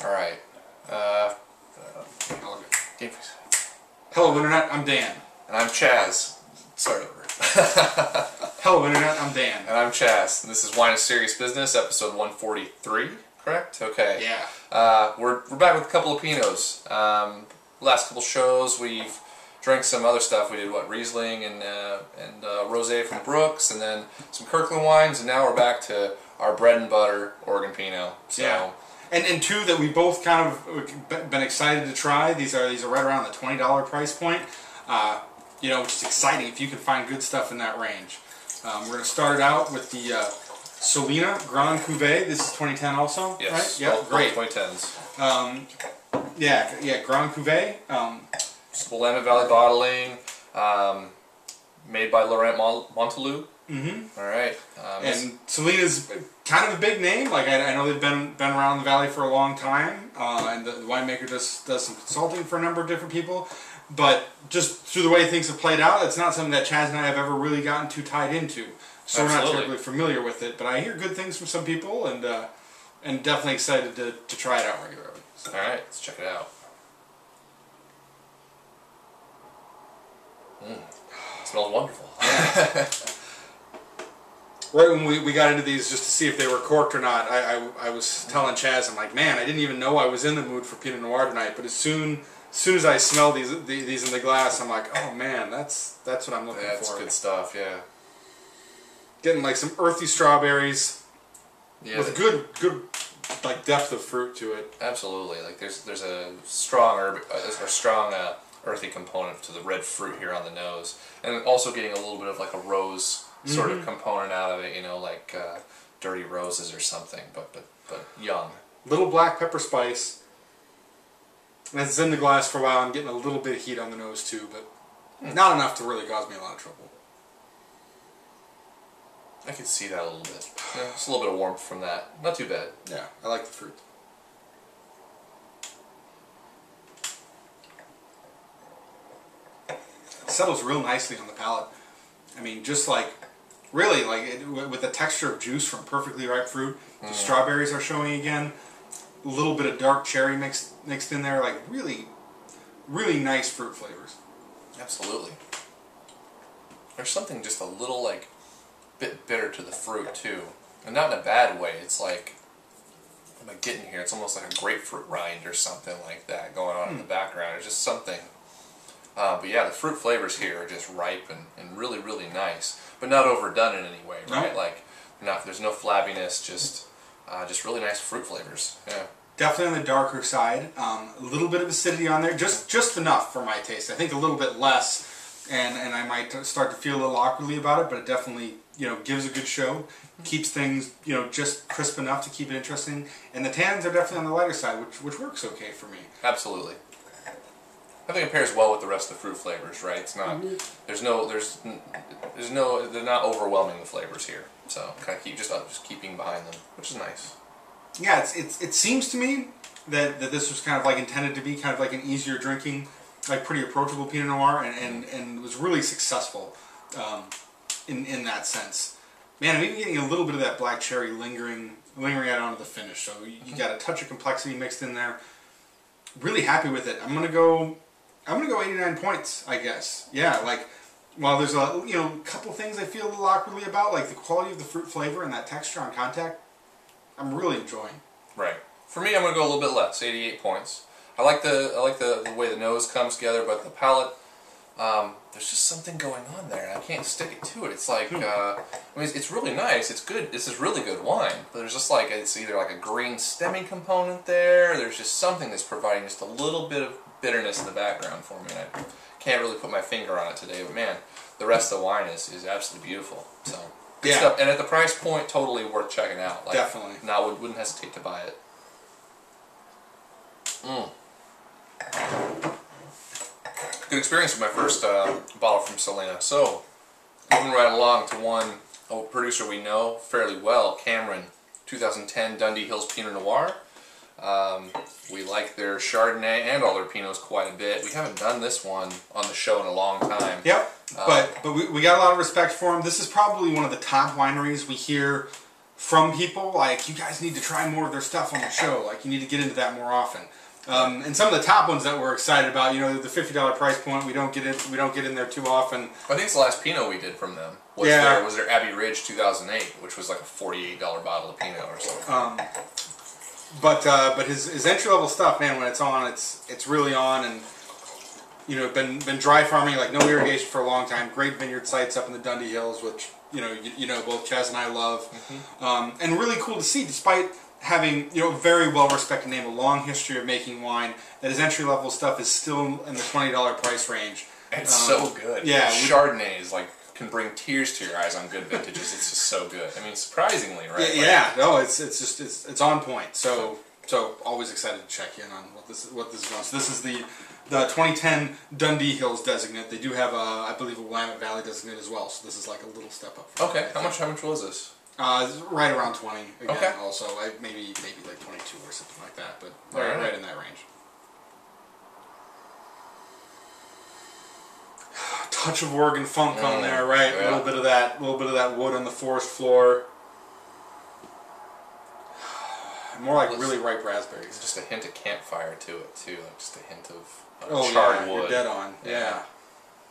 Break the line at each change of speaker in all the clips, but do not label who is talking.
Alright.
Hello, Internet, I'm Dan.
And I'm Chaz. Start over.
Hello, Internet, I'm Dan.
And I'm Chaz. And this is Wine is Serious Business, episode 143, correct? Okay.
Yeah.
We're back with a couple of Pinots. Last couple shows, we've drank some other stuff. We did, what, Riesling and Rosé from Brooks, and then some Kirkland wines, and now we're back to our bread and butter Oregon Pinot. So.
Yeah. And two that we both kind of been excited to try. These are right around the $20 price point. You know, which is exciting if you can find good stuff in that range. We're going to start it out with the Solena Grande Cuve. This is 2010 also,
yes,
right? Yeah, great.
2010s.
Yeah, Grande Cuve.
Willamette Valley bottling, made by Laurent Montelou.
Mm-hmm.
All right.
And Solena's kind of a big name. Like I know they've been around the valley for a long time, and the winemaker does some consulting for a number of different people. But just through the way things have played out, it's not something that Chaz and I have ever really gotten too tied into. So Absolutely. We're not terribly familiar with it. But I hear good things from some people, and definitely excited to try it out regularly. So.
All right, let's check it out. It smells wonderful.
Right when we got into these just to see if they were corked or not, I was telling Chaz, I'm like, man, I didn't even know I was in the mood for Pinot Noir tonight. But as soon as I smell these in the glass, I'm like, oh man, that's what I'm looking for.
That's good stuff, yeah.
Getting like some earthy strawberries,
yeah,
with good like depth of fruit to it.
Absolutely, like there's a strong earthy component to the red fruit here on the nose, and also getting a little bit of like a rose sort of component out of it, you know, like dirty roses or something, but young.
Little black pepper spice. And it's in the glass for a while. I'm getting a little bit of heat on the nose too, but not enough to really cause me a lot of trouble.
I can see that a little bit. Yeah, just a little bit of warmth from that. Not too bad.
Yeah, I like the fruit. It settles real nicely on the palate. I mean, just like, really, like with the texture of juice from perfectly ripe fruit, the strawberries are showing again. A little bit of dark cherry mixed in there, like really, really nice fruit flavors.
Absolutely. There's something just a little like bit bitter to the fruit too, and not in a bad way. It's like, what am I getting here? It's almost like a grapefruit rind or something like that going on in the background. It's just something. But yeah, the fruit flavors here are just ripe and really, really nice, but not overdone in any way, right?
No.
Like, there's no flabbiness, just really nice fruit flavors. Yeah.
Definitely on the darker side. A little bit of acidity on there, just enough for my taste. I think a little bit less, and I might start to feel a little awkwardly about it, but it definitely, you know, gives a good show, keeps things, you know, just crisp enough to keep it interesting. And the tannins are definitely on the lighter side, which works okay for me.
Absolutely. I think it pairs well with the rest of the fruit flavors, right? It's not, there's no, they're not overwhelming the flavors here. So kind of just keeping behind them, which is nice.
Yeah, it seems to me that this was kind of like intended to be kind of like an easier drinking, like pretty approachable Pinot Noir, and was really successful in that sense. Man, I'm even getting a little bit of that black cherry lingering out onto the finish. So you got a touch of complexity mixed in there. Really happy with it. I'm gonna go 89 points, I guess. Yeah, like while there's a couple things I feel a little awkwardly about, like the quality of the fruit flavor and that texture on contact, I'm really enjoying.
Right. For me, I'm gonna go a little bit less, 88 points. I like the way the nose comes together, but the palate, there's just something going on there, and I can't stick it to it. It's like, I mean, it's really nice. It's good. This is really good wine, but there's just like, it's either like a green stemming component there. There's just something that's providing just a little bit of bitterness in the background for me. And I can't really put my finger on it today, but man, the rest of the wine is absolutely beautiful. So good stuff. And at the price point, totally worth checking out. Like,
definitely.
No, wouldn't hesitate to buy it. Good experience with my first bottle from Solena. So, moving right along to one producer we know fairly well, Cameron, 2010 Dundee Hills Pinot Noir. We like their Chardonnay and all their Pinots quite a bit. We haven't done this one on the show in a long time.
Yep, but we got a lot of respect for them. This is probably one of the top wineries we hear from people like, you guys need to try more of their stuff on the show. Like, you need to get into that more often. And some of the top ones that we're excited about, you know, the $50 price point, we don't get in there too often.
I think it's the last Pinot we did from them. Was their Abbey Ridge 2008, which was like a $48 bottle of Pinot or something.
But his entry level stuff, man, when it's on, it's really on. And you know, been dry farming, like no irrigation for a long time. Great vineyard sites up in the Dundee Hills, which you know both Chaz and I love. And really cool to see, despite having, you know, a very well respected name, a long history of making wine, that his entry level stuff is still in the $20 price range.
It's so good.
Yeah,
Chardonnay is like, can bring tears to your eyes on good vintages. It's just so good. I mean, surprisingly, right?
Yeah, no, it's on point. So always excited to check in on what this is going. So this is the 2010 Dundee Hills designate. They do have I believe a Willamette Valley designate as well. So this is like a little step up.
Okay, how much was this?
Right around 20 again.
Okay.
Also, maybe like 22 or something like that, but right in that range. Touch of Oregon funk on there, right?
Yeah.
A little bit of that wood on the forest floor. More like really ripe raspberries.
Just a hint of campfire to it too, like just a hint of
charred
wood.
You're dead on. Yeah.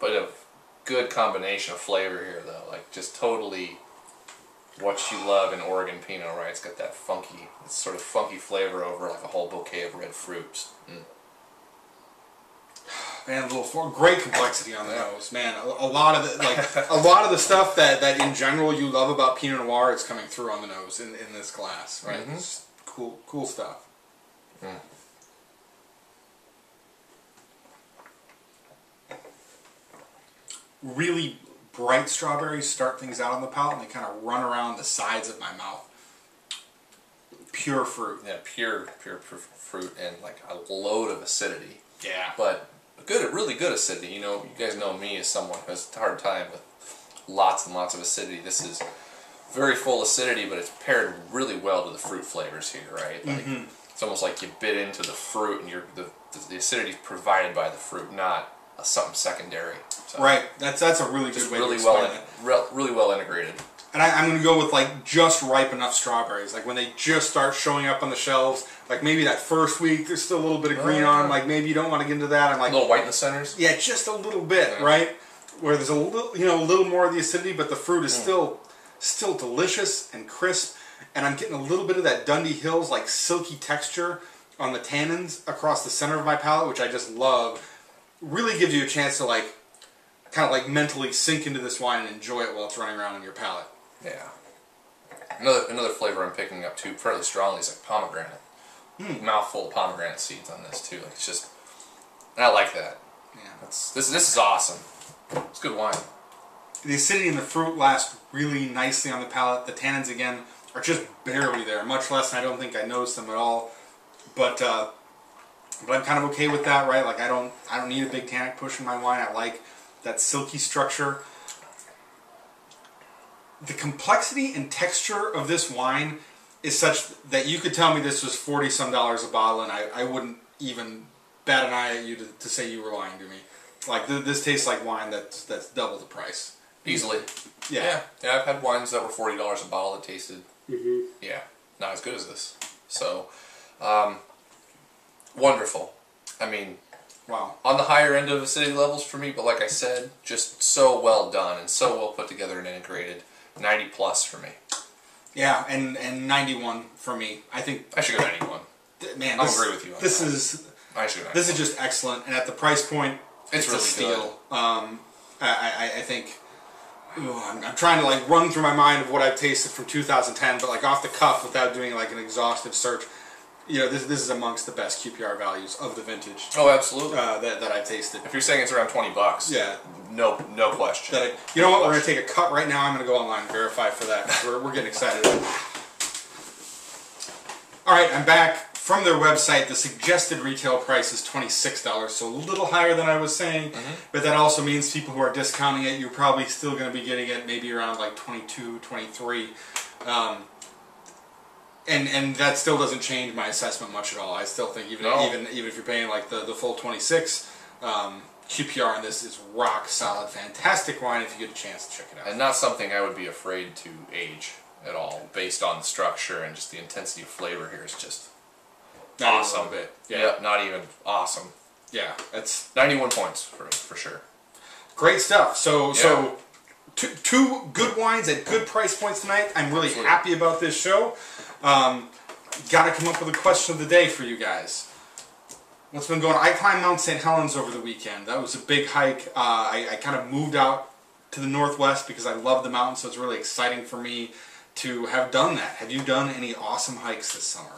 But a good combination of flavor here, though. Like just totally what you love in Oregon Pinot, right? It's got that funky, sort of funky flavor over like a whole bouquet of red fruits.
Man, great complexity on the nose, man. A lot of the stuff that in general you love about Pinot Noir is coming through on the nose in this glass, right? It's cool stuff. Really bright strawberries start things out on the palate, and they kind of run around the sides of my mouth. Pure fruit.
Yeah, pure fruit and like a load of acidity.
Yeah.
But really good acidity. You know, you guys know me as someone who has a hard time with lots and lots of acidity. This is very full acidity, but it's paired really well to the fruit flavors here, right? Like it's almost like you bit into the fruit, and the acidity is provided by the fruit, not something secondary. So
right. That's a really good way to explain it.
Really well integrated.
And I'm going to go with like just ripe enough strawberries. Like when they just start showing up on the shelves, like maybe that first week there's still a little bit of green on. Like maybe you don't want to get into that. I'm like
a little white in the centers.
Yeah, just a little bit, right? Where there's a little more of the acidity, but the fruit is still delicious and crisp. And I'm getting a little bit of that Dundee Hills like silky texture on the tannins across the center of my palate, which I just love. Really gives you a chance to like kind of like mentally sink into this wine and enjoy it while it's running around in your palate.
Yeah. Another flavor I'm picking up too fairly strongly is like pomegranate. Mouthful of pomegranate seeds on this too. Like it's just, and I like that.
Yeah.
This is awesome. It's good wine.
The acidity and the fruit last really nicely on the palate. The tannins again are just barely there, much less than I don't think I noticed them at all. But I'm kind of okay with that, right? Like I don't need a big tannic push in my wine. I like that silky structure. The complexity and texture of this wine is such that you could tell me this was $40-some a bottle, and I wouldn't even bat an eye at you to say you were lying to me. Like this tastes like wine that's double the price.
Easily. Yeah. I've had wines that were $40 a bottle that tasted not as good as this. So wonderful. I mean,
wow. On
the higher end of acidity levels for me, but like I said, just so well done and so well put together and integrated. 90 plus for me.
Yeah, and 91 for me. I think
I should go 91.
Man,
I'll agree with you on
this
that.
This is just excellent, and at the price point, it's really a steal. Good. I think I'm trying to like run through my mind of what I've tasted from 2010, but like off the cuff without doing like an exhaustive search. You know, this is amongst the best QPR values of the vintage.
Oh, absolutely.
That I've tasted.
If you're saying it's around $20,
yeah,
no question.
You know what? We're going to take a cut right now. I'm going to go online and verify for that. We're getting excited. All right, I'm back from their website. The suggested retail price is $26, so a little higher than I was saying. But that also means people who are discounting it, you're probably still going to be getting it maybe around like 22, 23. And that still doesn't change my assessment much at all. I still think even if you're paying like the full 26, QPR on this is rock solid, fantastic wine if you get a chance to check it out.
And not something I would be afraid to age at all, based on the structure and just the intensity of flavor here is just
Not
awesome.
even a bit.
Yeah. Yep, not even awesome.
Yeah, that's
91 points for sure.
great stuff. So two good wines at good price points tonight. I'm really happy about this show. Got to come up with a question of the day for you guys. What's been going on? I climbed Mount St. Helens over the weekend. That was a big hike. I kind of moved out to the northwest because I love the mountains, so it's really exciting for me to have done that. Have you done any awesome hikes this summer?